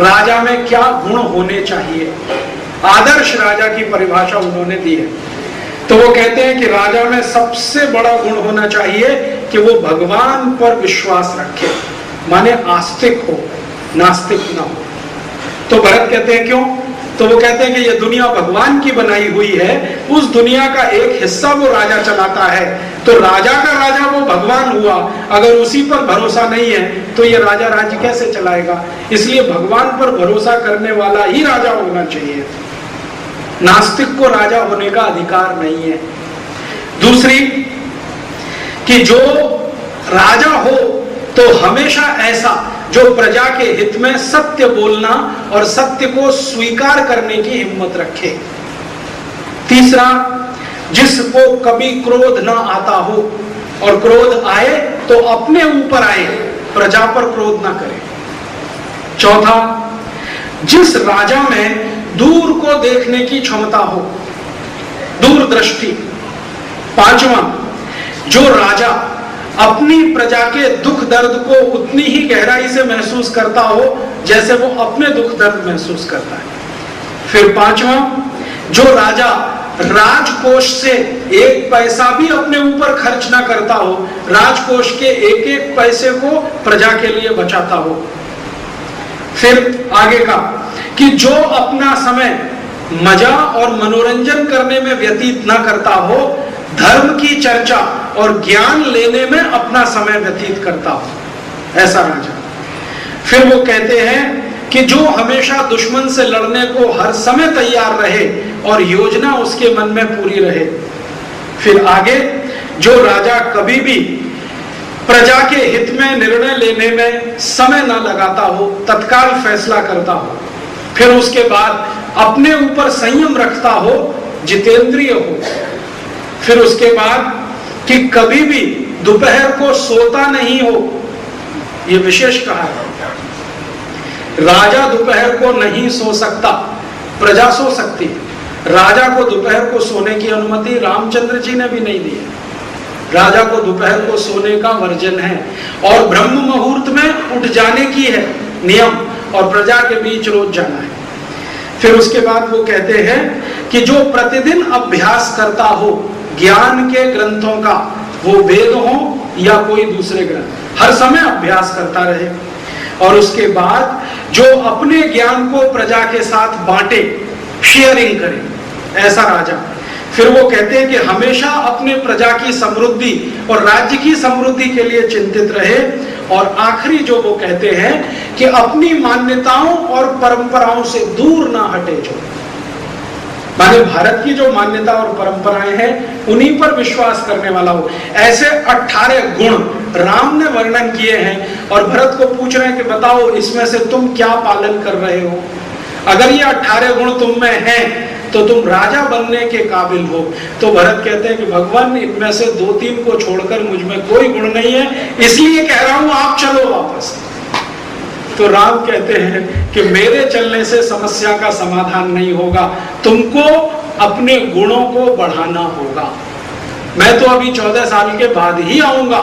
राजा में क्या गुण होने चाहिए, आदर्श राजा की परिभाषा उन्होंने दी है। तो वो कहते हैं कि राजा में सबसे बड़ा गुण होना चाहिए कि वो भगवान पर विश्वास रखे, माने आस्तिक हो, नास्तिक ना हो। तो भरत कहते हैं क्यों? तो वो कहते हैं कि ये दुनिया भगवान की बनाई हुई है, उस दुनिया का एक हिस्सा वो राजा चलाता है, तो राजा का राजा वो भगवान हुआ। अगर उसी पर भरोसा नहीं है तो ये राजा राज्य कैसे चलाएगा? इसलिए भगवान पर भरोसा करने वाला ही राजा होना चाहिए, नास्तिक को राजा होने का अधिकार नहीं है। दूसरी कि जो राजा हो तो हमेशा ऐसा जो प्रजा के हित में सत्य बोलना और सत्य को स्वीकार करने की हिम्मत रखे। तीसरा, जिसको कभी क्रोध ना आता हो, और क्रोध आए तो अपने ऊपर आए, प्रजा पर क्रोध ना करे। चौथा, जिस राजा में दूर को देखने की क्षमता हो, दूरदृष्टि। पांचवा, जो राजा अपनी प्रजा के दुख दर्द को उतनी ही गहराई से महसूस करता हो जैसे वो अपने दुख दर्द महसूस करता है। फिर पांचवा, जो राजा राजकोष से एक पैसा भी अपने ऊपर खर्च ना करता हो, राजकोष के एक एक पैसे को प्रजा के लिए बचाता हो। फिर आगे का कि जो अपना समय मजा और मनोरंजन करने में व्यतीत ना करता हो, धर्म की चर्चा और ज्ञान लेने में अपना समय व्यतीत करता हो, ऐसा राजा। फिर वो कहते हैं कि जो हमेशा दुश्मन से लड़ने को हर समय तैयार रहे और योजना उसके मन में पूरी रहे। फिर आगे, जो राजा कभी भी प्रजा के हित में निर्णय लेने में समय न लगाता हो, तत्काल फैसला करता हो। फिर उसके बाद अपने ऊपर संयम रखता हो, जितेंद्रिय हो। फिर उसके बाद कि कभी भी दोपहर को सोता नहीं हो, यह विशेष कहा है। राजा दोपहर को नहीं सो सकता, प्रजा सो सकती है। राजा को दोपहर को सोने की अनुमति रामचंद्र जी ने भी नहीं दी है। राजा को दोपहर को सोने का वर्जन है और ब्रह्म मुहूर्त में उठ जाने की है नियम, और प्रजा के बीच रोज जाना है। फिर उसके बाद वो कहते हैं कि जो प्रतिदिन अभ्यास करता हो ज्ञान के ग्रंथों का, वो वेद हो या कोई दूसरे ग्रंथ, हर समय अभ्यास करता रहे। और उसके बाद जो अपने ज्ञान को प्रजा के साथ बांटे, शेयरिंग करे, ऐसा राजा। फिर वो कहते हैं कि हमेशा अपने प्रजा की समृद्धि और राज्य की समृद्धि के लिए चिंतित रहे। और आखिरी जो वो कहते हैं कि अपनी मान्यताओं और परंपराओं से दूर ना हटे, जो माने भारत की जो मान्यता और परंपराएं हैं उन्हीं पर विश्वास करने वाला हो। ऐसे 18 गुण राम ने वर्णन किए हैं और भरत को पूछ रहे हैं कि बताओ इसमें से तुम क्या पालन कर रहे हो। अगर ये 18 गुण तुम में हैं तो तुम राजा बनने के काबिल हो। तो भरत कहते हैं कि भगवान इनमें से 2-3 को छोड़कर मुझ में कोई गुण नहीं है, इसलिए कह रहा हूं आप चलो वापस। तो राम कहते हैं कि मेरे चलने से समस्या का समाधान नहीं होगा, तुमको अपने गुणों को बढ़ाना होगा। मैं तो अभी 14 साल के बाद ही आऊंगा,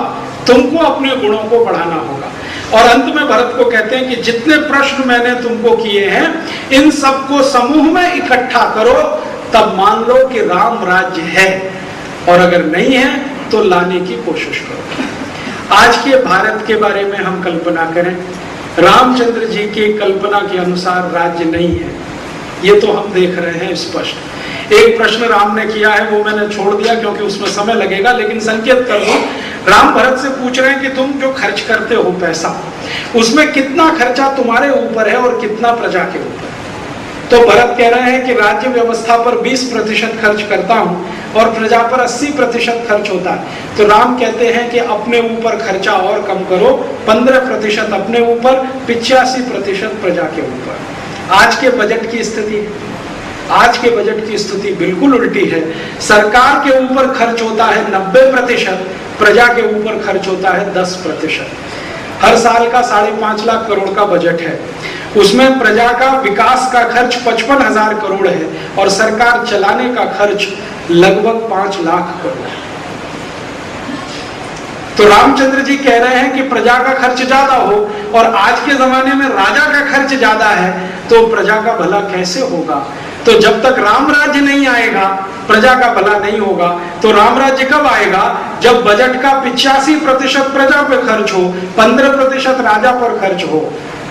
तुमको अपने गुणों को बढ़ाना होगा। और अंत में भरत को कहते हैं कि जितने प्रश्न मैंने तुमको किए हैं इन सबको समूह में इकट्ठा करो, तब मान लो कि राम राज्य है, और अगर नहीं है तो लाने की कोशिश करो। आज के भारत के बारे में हम कल्पना करें, रामचंद्र जी की कल्पना के अनुसार राज्य नहीं है, ये तो हम देख रहे हैं स्पष्ट। एक प्रश्न राम ने किया है, वो मैंने छोड़ दिया क्योंकि उसमें समय लगेगा, लेकिन संकेत कर दूं। राम भरत से पूछ रहे हैं कि तुम जो खर्च करते हो पैसा, उसमें कितना खर्चा तुम्हारे ऊपर है और कितना प्रजा के ऊपर। तो भरत कह रहे हैं कि राज्य व्यवस्था पर 20% खर्च करता हूं और प्रजा पर 80% खर्च होता है। तो राम कहते हैं कि अपने ऊपर खर्चा और कम करो, 15% अपने ऊपर, 85% प्रजा के ऊपर। आज के बजट की स्थिति, आज के बजट की स्थिति बिल्कुल उल्टी है। सरकार के ऊपर खर्च होता है 90%, प्रजा के ऊपर खर्च होता है 10%। हर साल का 5.5 लाख करोड़ का बजट है, उसमें प्रजा का विकास का खर्च 55,000 करोड़ है और सरकार चलाने का खर्च लगभग 5 लाख करोड़ है। तो रामचंद्र जी कह रहे हैं कि प्रजा का खर्च ज्यादा हो, और आज के जमाने में राजा का खर्च ज्यादा है, तो प्रजा का भला कैसे होगा? तो जब तक राम राज्य नहीं आएगा प्रजा का भला नहीं होगा। तो राम राज्य कब आएगा? जब बजट का 85% प्रजा पर खर्च हो, 15% राजा पर खर्च हो,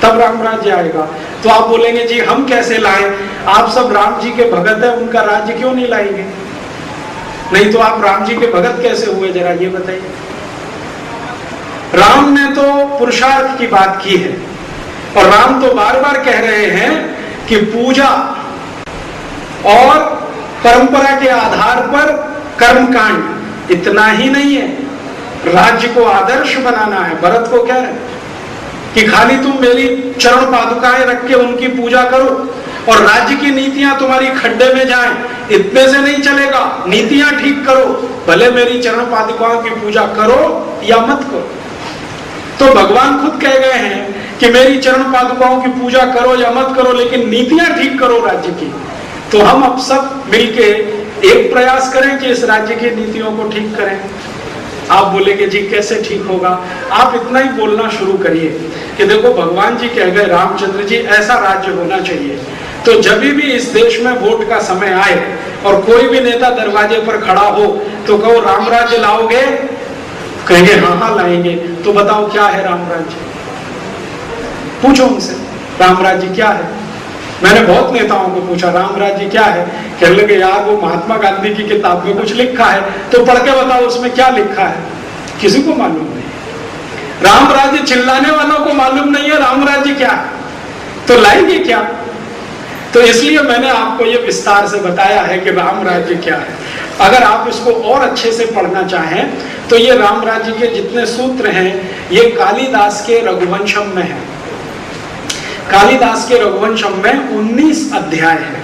तब राम राज्य आएगा। तो आप बोलेंगे जी हम कैसे लाएं? आप सब राम जी के भगत है, उनका राज्य क्यों नहीं लाएंगे? नहीं तो आप राम जी के भगत कैसे हुए, जरा ये बताइए। राम ने तो पुरुषार्थ की बात की है, और राम तो बार बार कह रहे हैं कि पूजा और परंपरा के आधार पर कर्मकांड, इतना ही नहीं है, राज्य को आदर्श बनाना है। भरत को कह रहे कि खाली तुम मेरी चरण पादुकाएं रख के उनकी पूजा करो और राज्य की नीतियां तुम्हारी खड्डे में जाएं, इतने से नहीं चलेगा। नीतियां ठीक करो, भले मेरी चरण पादुकाओं की पूजा करो या मत करो। तो भगवान खुद कह गए हैं कि मेरी चरण पादुकाओं की पूजा करो या मत करो, लेकिन नीतियां ठीक करो राज्य की। तो हम अब सब मिलके एक प्रयास करें कि इस राज्य की नीतियों को ठीक करें। आप बोलेंगे जी कैसे ठीक होगा? आप इतना ही बोलना शुरू करिए कि देखो भगवान जी कह गए, रामचंद्र जी, ऐसा राज्य होना चाहिए। तो जब भी इस देश में वोट का समय आए और कोई भी नेता दरवाजे पर खड़ा हो तो कहो राम राज्य लाओगे? कहेंगे हाँ हाँ लाएंगे। तो बताओ क्या है राम राज्य? पूछो उनसे राम राज्य क्या है। मैंने बहुत नेताओं को पूछा राम राज्य क्या है, कहने लगे यार वो महात्मा गांधी की किताब में कुछ लिखा है, तो पढ़ के बताओ उसमें क्या लिखा है। किसी को मालूम नहीं। राम राज्य चिल्लाने वालों को मालूम नहीं है राम राज्य क्या है, तो लाएंगे क्या? तो इसलिए मैंने आपको ये विस्तार से बताया है कि राम राज्य क्या है। अगर आप इसको और अच्छे से पढ़ना चाहें तो ये राम राज्य के जितने सूत्र हैं ये कालिदास के रघुवंशम में है। कालिदास के रघुवंशम में 19 अध्याय है।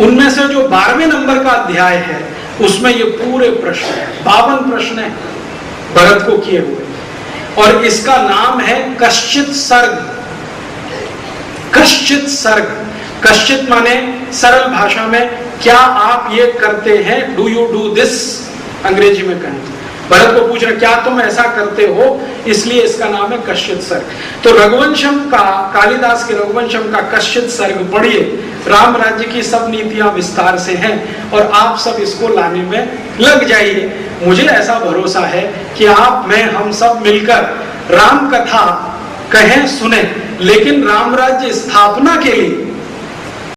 उनमें से जो 12वें नंबर का अध्याय है उसमें ये पूरे प्रश्न है, 52 प्रश्न है भरत को किए हुए, और इसका नाम है कश्चित सर्ग। कश्चित सर्ग, कश्चित माने सरल भाषा में क्या आप ये करते हैं, डू यू डू दिस, अंग्रेजी में कहें। भरत को पूछ रहे क्या तुम ऐसा करते हो, इसलिए इसका नाम है कश्चित सर्ग। तो रघुवंशम का, कालिदास के रघुवंशम का कश्चित सर्ग पढ़िए। राम राज्य की सब नीतियां विस्तार से हैं और आप सब इसको लाने में लग जाइए। मुझे ऐसा भरोसा है कि आप, मैं, हम सब मिलकर राम कथा कहें सुने, लेकिन राम राज्य स्थापना के लिए